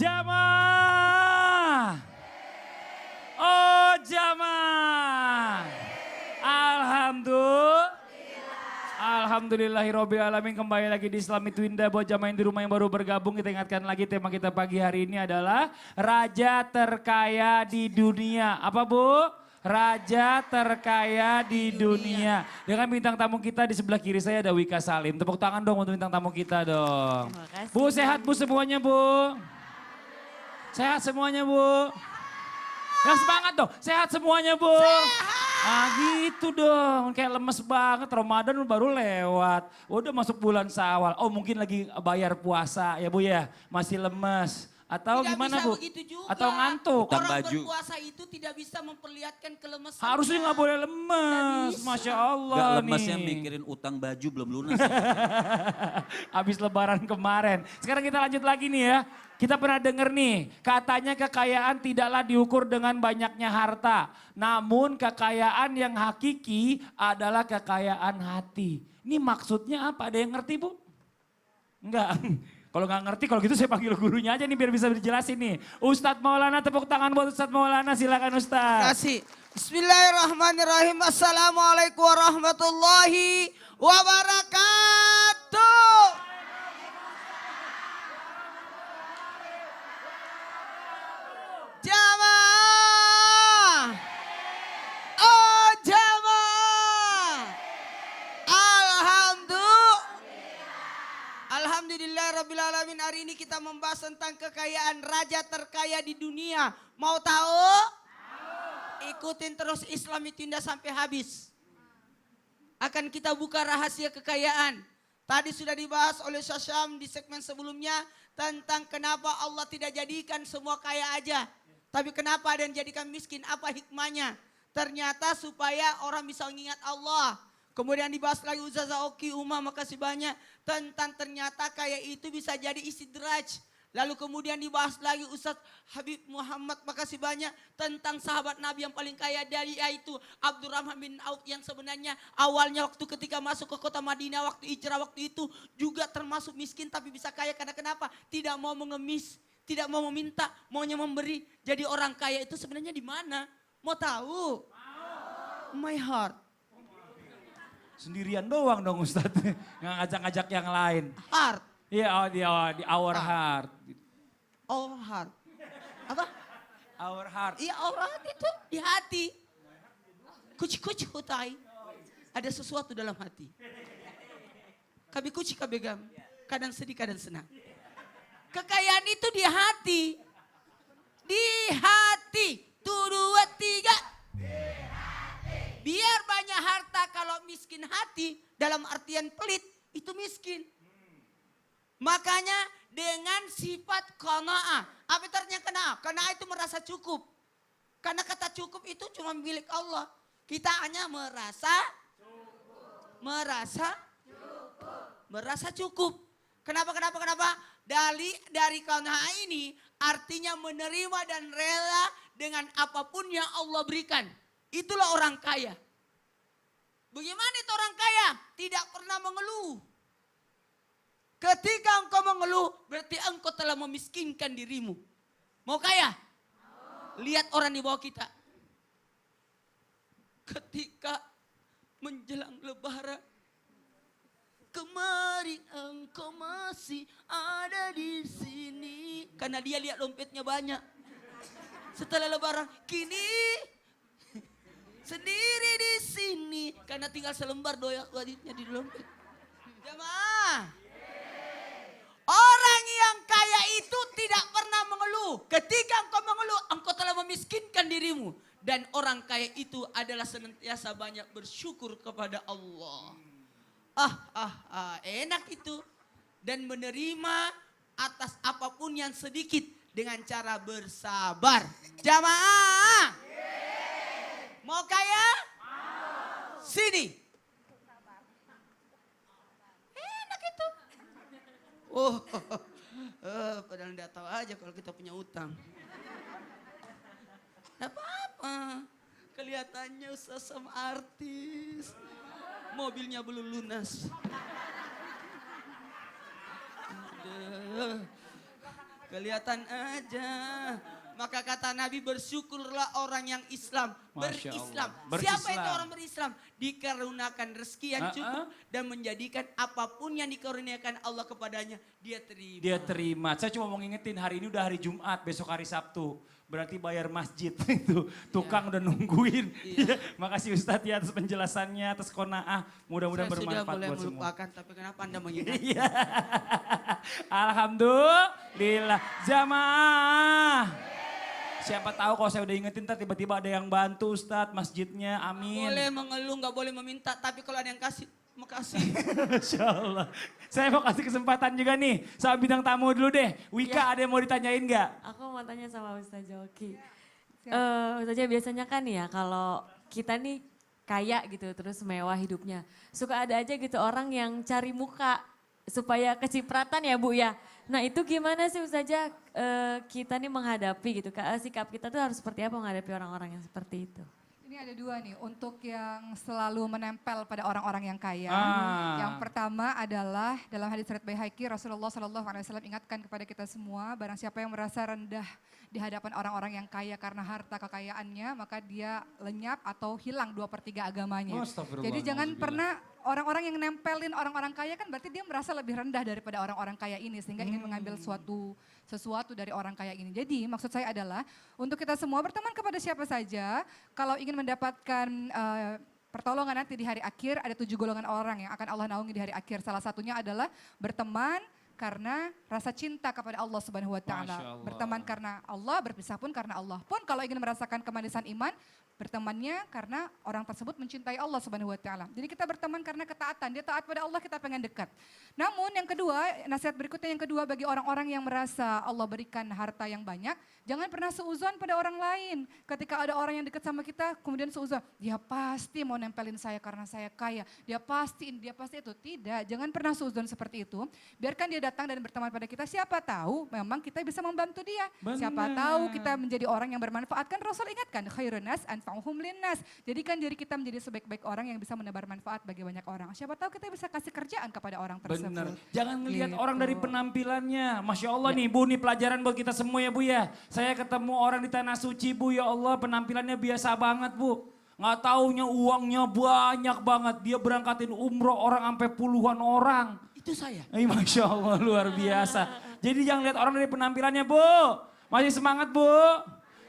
Jamaah. Oh jamaah. Alhamdulillahirobbilalamin, kembali lagi di Islami Twinda. Buat jamaah yang di rumah yang baru bergabung, kita ingatkan lagi tema kita pagi hari ini adalah Raja Terkaya di Dunia. Apa Bu? Raja Terkaya di Dunia. Dengan bintang tamu kita di sebelah kiri saya ada Wika Salim. Tepuk tangan dong untuk bintang tamu kita dong. Bu, sehat Bu semuanya Bu? Sehat semuanya Bu? Yang semangat dong, sehat semuanya Bu? Ah gitu dong, kayak lemes banget, Ramadan baru lewat. Udah masuk bulan Syawal, oh mungkin lagi bayar puasa ya Bu ya, masih lemes. Atau tidak gimana bisa Bu? Begitu juga. Atau ngantuk? Orang berpuasa itu tidak bisa memperlihatkan kelemesan. Harusnya nggak boleh lemes, Masya Allah gak lemesnya nih. mikirin utang baju belum lunas. Habis lebaran kemarin. Sekarang kita lanjut lagi nih ya. Kita pernah dengar nih, katanya kekayaan tidaklah diukur dengan banyaknya harta. Namun kekayaan yang hakiki adalah kekayaan hati. Ini maksudnya apa? Ada yang ngerti Bu? Enggak. Kalau nggak ngerti, kalau gitu saya panggil gurunya aja nih biar bisa dijelasin nih. Ustadz Maulana, tepuk tangan buat Ustadz Maulana, silakan Ustadz. Kasih. Bismillahirrahmanirrahim. Assalamualaikum warahmatullahi wabarakatuh. Jamaah. Oh jamaah. Alhamdulillahirrabbilalamin. Hari ini kita membahas tentang kekayaan raja terkaya di dunia. Mau tahu? Ikutin terus Islami Tinda sampai habis. Akan kita buka rahasia kekayaan. Tadi sudah dibahas oleh Syasham di segmen sebelumnya tentang kenapa Allah tidak jadikan semua kaya aja. Tapi kenapa ada yang jadikan miskin? Apa hikmahnya? Ternyata supaya orang bisa mengingat Allah. Kemudian dibahas lagi Ustazah Oki Uma, makasih banyak. Tentang ternyata kaya itu bisa jadi istidraj. Lalu kemudian dibahas lagi Ustaz Habib Muhammad, makasih banyak. Tentang sahabat Nabi yang paling kaya dari yaitu Abdurrahman bin Auf. Yang sebenarnya awalnya waktu ketika masuk ke kota Madinah, waktu hijrah waktu itu juga termasuk miskin tapi bisa kaya. Karena kenapa? Tidak mau mengemis, tidak mau meminta, maunya memberi. Jadi orang kaya itu sebenarnya di mana? Mau tahu? My heart. Sendirian doang dong Ustadz, nggak ngajak-ngajak yang lain. Heart. Iya, di our heart. Our heart. Apa? Our heart. Iya, our heart itu di hati. Kuci-kuci hutai. Ada sesuatu dalam hati. Kabi kuci kabegam. Kadang sedih, kadang senang. Kekayaan itu di hati. Di hati. Tuh, dua, tiga. Biar banyak harta, kalau miskin hati dalam artian pelit itu miskin. Makanya dengan sifat qanaah. Apa artinya qanaah? Qanaah itu merasa cukup. Karena kata cukup itu cuma milik Allah. Kita hanya merasa cukup. Kenapa? Dari qanaah ini artinya menerima dan rela dengan apapun yang Allah berikan. Itulah orang kaya. Bagaimana itu orang kaya? Tidak pernah mengeluh. Ketika engkau mengeluh, berarti engkau telah memiskinkan dirimu. Mau kaya? Lihat orang di bawah kita. Ketika menjelang lebaran, kemarin engkau masih ada di sini. Karena dia lihat dompetnya banyak. Setelah lebaran, kini sendiri di sini. Karena tinggal selembar doyak waditnya di dompet. Jamaah. Orang yang kaya itu tidak pernah mengeluh. Ketika engkau mengeluh, engkau telah memiskinkan dirimu. Dan orang kaya itu adalah senantiasa banyak bersyukur kepada Allah. Enak itu. Dan menerima atas apapun yang sedikit dengan cara bersabar. Jamaah. Mau kaya? Sini. Padahal tidak tahu aja kalau kita punya utang. Tidak apa-apa. Kelihatannya Ustaz sama artis. Mobilnya belum lunas. Kelihatan aja. Maka kata Nabi, bersyukurlah orang yang Islam. Masya Berislam. Allah. Siapa itu Berislam. orang berislam? Dikarenakan rezeki yang cukup. Dan menjadikan apapun yang dikaruniakan Allah kepadanya, dia terima. Dia terima. Saya cuma mau ngingetin, hari ini udah hari Jumat, besok hari Sabtu. Berarti bayar masjid itu. Tukang udah nungguin. Iya. Makasih Ustadz ya atas penjelasannya, atas qanaah. Mudah-mudahan Saya sudah bermanfaat mulai buat semua. melupakan, tapi kenapa Anda mengingat? Iya. Alhamdulillah. Jamaah. Siapa tahu kalau saya udah ingetin ntar tiba-tiba ada yang bantu Ustadz masjidnya. Amin. Boleh mengeluh, nggak boleh meminta. Tapi kalau ada yang kasih, makasih. Masya Allah. Saya mau kasih kesempatan juga nih sama bintang tamu dulu deh. Wika Ya. ada yang mau ditanyain nggak? Aku mau tanya sama Ustaz Joki. Ustazah biasanya kan ya kalau kita nih kaya gitu terus mewah hidupnya. Suka ada aja gitu orang yang cari muka supaya kecipratan ya Bu ya. Nah itu gimana sih Ustazah kita nih menghadapi gitu. Sikap kita tuh harus seperti apa menghadapi orang-orang yang seperti itu? Ini ada dua nih, untuk yang selalu menempel pada orang-orang yang kaya. Yang pertama adalah dalam hadis riwayat Baihaqi, Rasulullah SAW ingatkan kepada kita semua, barang siapa yang merasa rendah di hadapan orang-orang yang kaya karena harta kekayaannya, maka dia lenyap atau hilang 2/3 agamanya. Astagfirullah, Jadi jangan nauzubillah. pernah orang-orang yang nempelin orang-orang kaya kan berarti dia merasa lebih rendah daripada orang-orang kaya ini sehingga ingin mengambil sesuatu dari orang kaya ini. Jadi maksud saya adalah untuk kita semua berteman kepada siapa saja, kalau ingin mendapatkan pertolongan nanti di hari akhir, ada 7 golongan orang yang akan Allah naungi di hari akhir. Salah satunya adalah berteman karena rasa cinta kepada Allah Subhanahu wa Masya taala. Allah. Berteman karena Allah, berpisah pun karena Allah. Pun kalau ingin merasakan kemanisan iman, bertemannya karena orang tersebut mencintai Allah Subhanahu wa taala. Jadi kita berteman karena ketaatan, dia taat pada Allah, kita pengen dekat. Namun yang kedua, nasihat berikutnya yang kedua bagi orang-orang yang merasa Allah berikan harta yang banyak, jangan pernah seuzon pada orang lain. Ketika ada orang yang dekat sama kita, kemudian seuzon, dia pasti mau nempelin saya karena saya kaya, dia pasti ini, dia pasti itu. Tidak, jangan pernah seuzon seperti itu. Biarkan dia datang dan berteman pada kita, siapa tahu memang kita bisa membantu dia. Siapa Benar. tahu kita menjadi orang yang bermanfaat. Kan Rasul ingatkan, khairun nas anfa'uhum linnas. Jadikan diri kita menjadi sebaik-baik orang yang bisa menebar manfaat bagi banyak orang. Siapa tahu kita bisa kasih kerjaan kepada orang tersebut. Bener. Jangan ngelihat Gitu. orang dari penampilannya. Masya Allah nih Bu, nih pelajaran buat kita semua ya Bu ya. Saya ketemu orang di Tanah Suci Bu, ya Allah penampilannya biasa banget Bu. Nggak taunya uangnya banyak banget. Dia berangkatin umroh orang sampai puluhan orang. Itu saya. Masya Allah luar biasa. Jadi jangan lihat orang dari penampilannya Bu. Masih semangat Bu.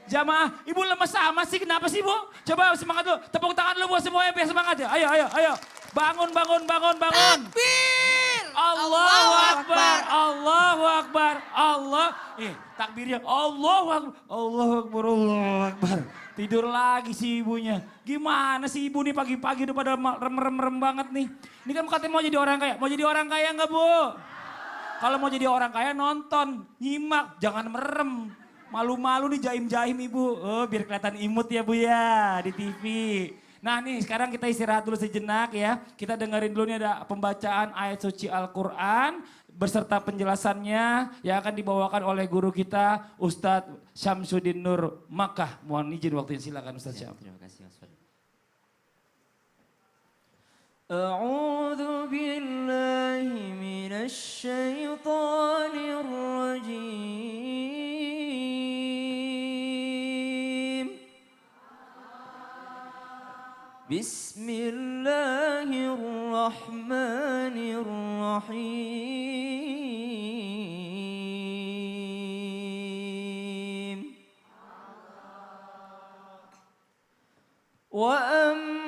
Jamaah, Ibu lemes sama sih, kenapa sih Bu? Coba semangat dulu, tepuk tangan dulu buat semuanya biar semangat ya. Ayo, ayo, ayo. Bangun, bangun, bangun, bangun. Takbir! Allahu Akbar, Allahu Akbar, Allah. Takbirnya Allahu Akbar, Allahu Akbar, Allahu Akbar. Tidur lagi si ibunya. Gimana sih ibu nih pagi-pagi udah pada rem-rem banget nih. Ini kan katanya mau jadi orang kaya. Mau jadi orang kaya enggak Bu? Kalau mau jadi orang kaya nonton, nyimak, jangan merem. Malu-malu nih jaim-jaim ibu. Oh, biar kelihatan imut ya Bu ya di TV. Nah nih sekarang kita istirahat dulu sejenak ya. Kita dengerin dulu nih ada pembacaan ayat suci Al-Quran beserta penjelasannya yang akan dibawakan oleh guru kita Ustadz Syamsuddin Nur Makkah. Mohon izin waktunya, silakan Ustadz Syam. Terima kasih Mas Fadil. أعوذ بالله من الشيطان الرجيم بسم الله الرحمن الرحيم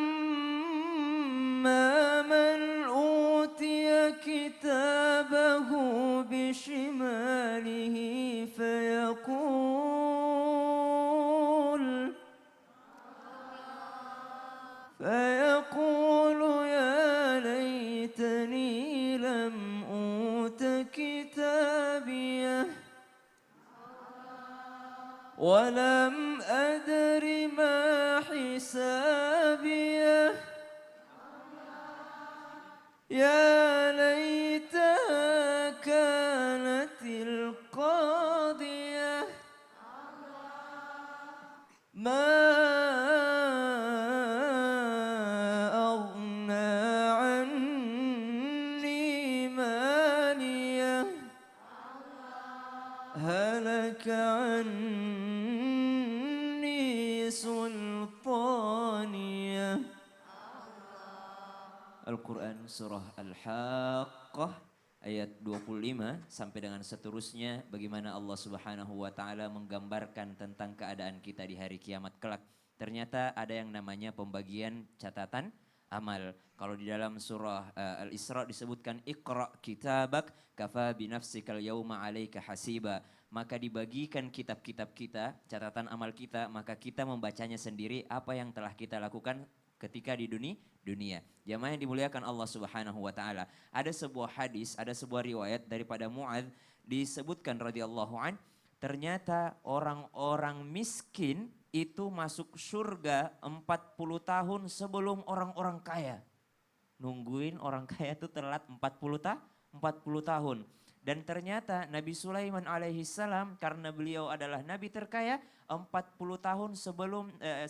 وأما من أوتي كتابه بشماله فيقول يا ليتني لم أوت كتابيه ولم أدر ما حسابيه يا ليتها كانت القاضية ما أغنى عني ماليه هلك عني سلطانيه. Al-Quran surah Al-Haqqah ayat 25 sampai dengan seterusnya, bagaimana Allah Subhanahu wa taala menggambarkan tentang keadaan kita di hari kiamat kelak. Ternyata ada yang namanya pembagian catatan amal. Kalau di dalam surah Al-Isra disebutkan Iqra kitabak kafa binafsikal yauma 'alaika hasiba. Maka dibagikan kitab-kitab kita, catatan amal kita, maka kita membacanya sendiri apa yang telah kita lakukan ketika di dunia. Jamaah yang dimuliakan Allah Subhanahu wa taala. Ada sebuah hadis, ada sebuah riwayat daripada Mu'adz disebutkan radhiyallahu an, ternyata orang-orang miskin itu masuk surga 40 tahun sebelum orang-orang kaya. Nungguin orang kaya itu telat 40 tahun. Dan ternyata Nabi Sulaiman alaihissalam, karena beliau adalah nabi terkaya, 40 tahun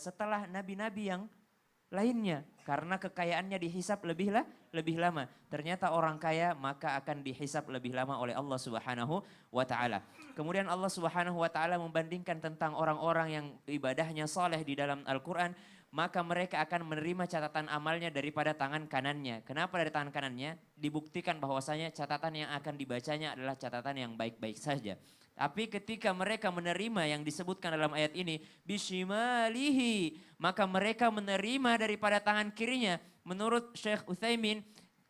setelah nabi-nabi yang lainnya, karena kekayaannya dihisap lebih lama. Ternyata orang kaya maka akan dihisap lebih lama oleh Allah Subhanahu wa taala. Kemudian Allah Subhanahu wa taala membandingkan tentang orang-orang yang ibadahnya saleh di dalam Al-Qur'an, maka mereka akan menerima catatan amalnya daripada tangan kanannya. Kenapa dari tangan kanannya? Dibuktikan bahwasanya catatan yang akan dibacanya adalah catatan yang baik-baik saja. Tapi ketika mereka menerima yang disebutkan dalam ayat ini, bishimalihi, maka mereka menerima daripada tangan kirinya. Menurut Syekh Utsaimin,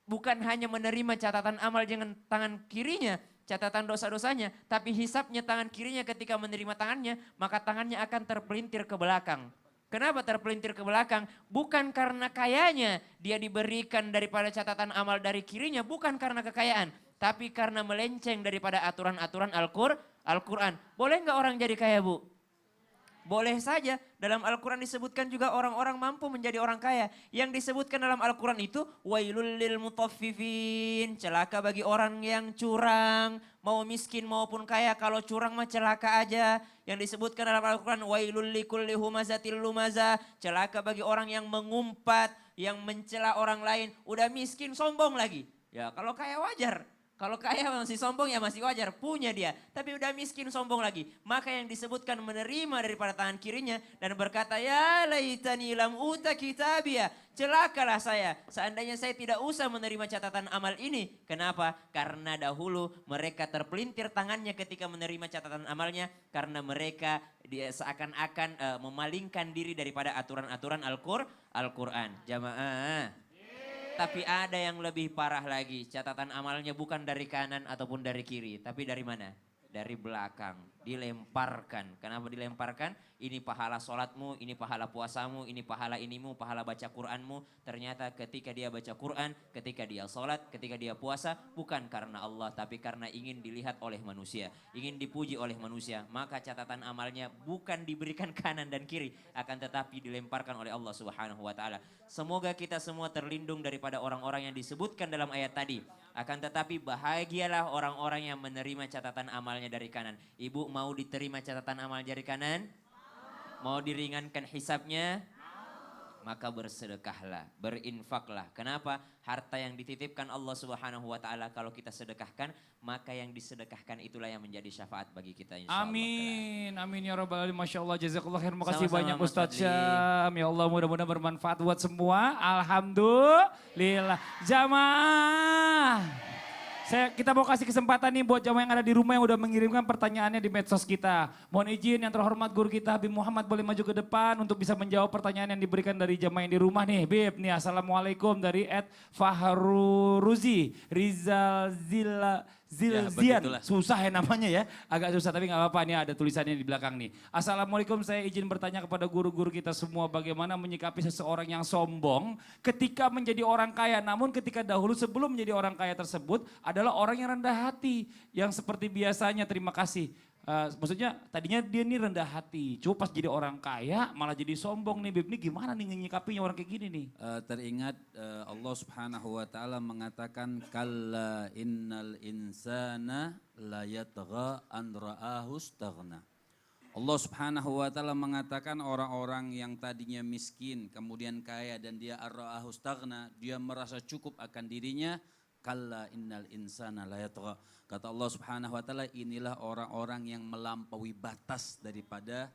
bukan hanya menerima catatan amal dengan tangan kirinya, catatan dosa-dosanya, tapi hisapnya tangan kirinya ketika menerima tangannya, maka tangannya akan terpelintir ke belakang. Kenapa terpelintir ke belakang? Bukan karena kayanya dia diberikan daripada catatan amal dari kirinya, bukan karena kekayaan, tapi karena melenceng daripada aturan-aturan Al-Quran. Boleh nggak orang jadi kaya, Bu? Boleh saja. Dalam Al-Quran disebutkan juga orang-orang mampu menjadi orang kaya. Yang disebutkan dalam Al-Quran itu wailul lil mutaffifin, celaka bagi orang yang curang, mau miskin maupun kaya. Kalau curang mah celaka aja. Yang disebutkan dalam Al-Quran wailul likulli humazatil lumaza, celaka bagi orang yang mengumpat, yang mencela orang lain. Udah miskin sombong lagi. Ya kalau kaya wajar. Kalau kaya masih sombong ya masih wajar, punya dia. Tapi udah miskin sombong lagi. Maka yang disebutkan menerima daripada tangan kirinya dan berkata, ya laitani lam uta kitabiyah. Celakalah saya, seandainya saya tidak usah menerima catatan amal ini. Kenapa? Karena dahulu mereka terpelintir tangannya ketika menerima catatan amalnya. Karena mereka seakan-akan memalingkan diri daripada aturan-aturan Al-Quran. Jamaah. Tapi ada yang lebih parah lagi, catatan amalnya bukan dari kanan ataupun dari kiri, tapi dari mana? Dari belakang, dilemparkan. Kenapa dilemparkan? Ini pahala sholatmu, ini pahala puasamu, ini pahala inimu, pahala baca Qur'anmu. Ternyata ketika dia baca Qur'an, ketika dia sholat, ketika dia puasa, bukan karena Allah, tapi karena ingin dilihat oleh manusia, ingin dipuji oleh manusia. Maka catatan amalnya bukan diberikan kanan dan kiri, akan tetapi dilemparkan oleh Allah Subhanahu wa taala. Semoga kita semua terlindung daripada orang-orang yang disebutkan dalam ayat tadi. Akan tetapi bahagialah orang-orang yang menerima catatan amalnya dari kanan. Ibu mau diterima catatan amal dari kanan? Mau diringankan hisapnya? Maka bersedekahlah, berinfaklah. Kenapa? Harta yang dititipkan Allah Subhanahu wa taala kalau kita sedekahkan, maka yang disedekahkan itulah yang menjadi syafaat bagi kita insyaallah. Amin. Amin ya rabbal alamin. Masyaallah, jazakallah khair. Terima kasih Sama-sama, banyak Mas Ustadz Fadli. Syam. Ya Allah, mudah-mudahan bermanfaat buat semua. Alhamdulillah. Jamaah. Kita mau kasih kesempatan nih buat jamaah yang ada di rumah yang udah mengirimkan pertanyaannya di medsos kita. Mohon izin yang terhormat guru kita Habib Muhammad boleh maju ke depan untuk bisa menjawab pertanyaan yang diberikan dari jamaah yang di rumah nih. Bib nih, assalamualaikum dari @Fahruruzi Rizal Zilzian. begitulah. Susah ya namanya ya, agak susah tapi gak apa-apa, nih ada tulisannya di belakang nih. Assalamualaikum, saya izin bertanya kepada guru-guru kita semua bagaimana menyikapi seseorang yang sombong ketika menjadi orang kaya. Namun ketika dahulu sebelum menjadi orang kaya tersebut adalah orang yang rendah hati. Yang seperti biasanya, terima kasih. Maksudnya tadinya dia nih rendah hati, cuma pas jadi orang kaya malah jadi sombong nih. Bib, ini gimana nih menyikapinya orang kayak gini nih? Teringat Allah Subhanahu wa taala mengatakan kalla innal insana la yatgha an ra'ahu istaghna. Allah Subhanahu wa taala mengatakan orang-orang yang tadinya miskin kemudian kaya dan dia ar-ra'ahu istaghna, dia merasa cukup akan dirinya Kalla innal insana layatgha. Kata Allah Subhanahu wa taala, inilah orang-orang yang melampaui batas daripada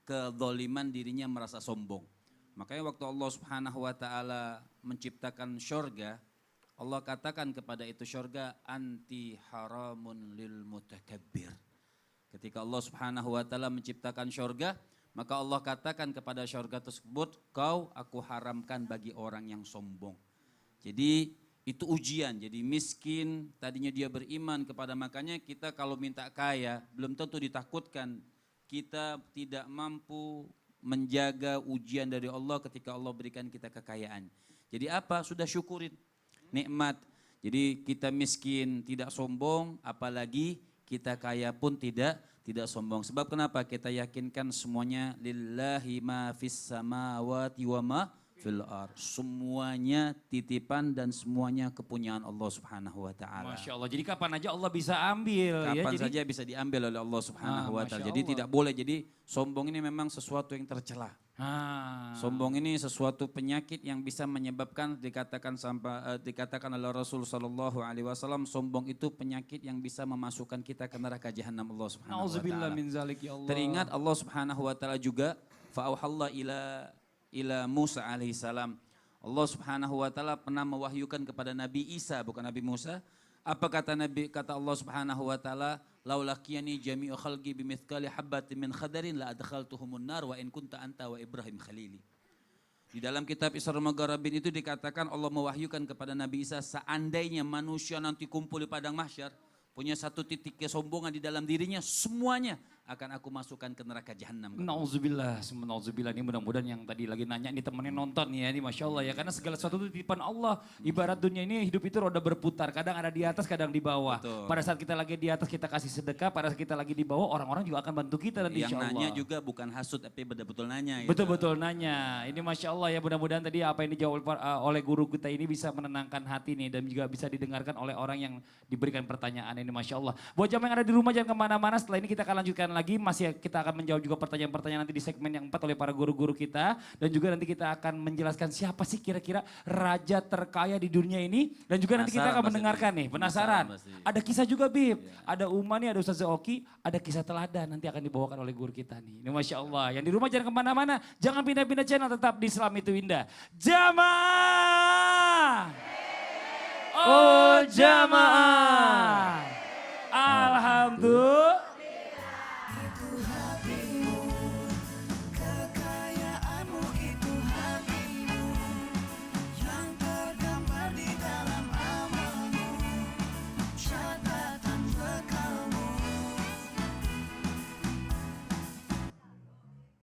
kezaliman dirinya merasa sombong. Makanya waktu Allah Subhanahu wa taala menciptakan syurga, Allah katakan kepada itu syurga, anti haramun lil mutakabbir. Ketika Allah Subhanahu wa taala menciptakan syurga, maka Allah katakan kepada syurga tersebut, kau aku haramkan bagi orang yang sombong. Jadi itu ujian, jadi miskin, tadinya dia beriman kepada, makanya kita kalau minta kaya belum tentu ditakutkan. Kita tidak mampu menjaga ujian dari Allah ketika Allah berikan kita kekayaan. Jadi apa? Sudah syukurin nikmat. Jadi kita miskin tidak sombong, apalagi kita kaya pun tidak sombong. Sebab kenapa? Kita yakinkan semuanya lillahi ma fis samawati wa ma fil ard. Semuanya titipan dan semuanya kepunyaan Allah Subhanahu wa taala. Masya Allah. Jadi kapan aja Allah bisa ambil. Kapan ya? saja bisa diambil oleh Allah Subhanahu wa taala. Masya Jadi Allah. tidak boleh. Jadi sombong ini memang sesuatu yang tercela. Sombong ini sesuatu penyakit yang bisa menyebabkan dikatakan oleh Rasul sallallahu alaihi wasallam, sombong itu penyakit yang bisa memasukkan kita ke neraka jahanam Allah Subhanahu wa Nauzubillah taala. min zalik ya Allah. Teringat Allah Subhanahu wa taala juga fa'auhallah ila Musa alaihi salam. Allah Subhanahu wa taala pernah mewahyukan kepada Nabi Isa, bukan Nabi Musa. Apa kata Allah Subhanahu wa taala, laulakiyani jami'u khalqi bimithqali habbatin min khadarin la adkhaltuhumun nar wa in kunta anta wa Ibrahim khalili. Di dalam kitab Isra Mi'raj itu dikatakan Allah mewahyukan kepada Nabi Isa, seandainya manusia nanti kumpul di padang mahsyar, punya satu titik kesombongan di dalam dirinya, semuanya akan aku masukkan ke neraka jahanam. Nauzubillah, nauzubillah. Ini mudah-mudahan yang tadi lagi nanya ini temennya nonton ya, ini Masya Allah ya. Karena segala sesuatu itu titipan Allah. Ibarat dunia ini hidup itu roda berputar, kadang ada di atas, kadang di bawah. Betul. Pada saat kita lagi di atas kita kasih sedekah, pada saat kita lagi di bawah orang-orang juga akan bantu kita nanti Yang Insya Allah. nanya juga bukan hasud tapi betul-betul nanya. Gitu. Betul-betul nanya. Ini Masya Allah ya, mudah-mudahan tadi apa yang dijawab oleh guru kita ini bisa menenangkan hati nih. Dan juga bisa didengarkan oleh orang yang diberikan pertanyaan ini Masya Allah. Buat jamaah yang ada di rumah jangan kemana-mana, setelah ini kita akan lanjutkan lagi. Masih kita akan menjawab juga pertanyaan-pertanyaan nanti di segmen yang 4 oleh para guru-guru kita. Dan juga nanti kita akan menjelaskan siapa sih kira-kira raja terkaya di dunia ini. Dan juga nanti kita akan mendengarkan nih, penasaran. Ada kisah juga Bib, ada Uma nih, ada Ustaz Oki, ada kisah teladan nanti akan dibawakan oleh guru kita nih. Ini Masya Allah, yang di rumah jangan kemana-mana, jangan pindah-pindah channel, tetap di Islam itu Indah. Jamaah! Oh jamaah! Alhamdulillah.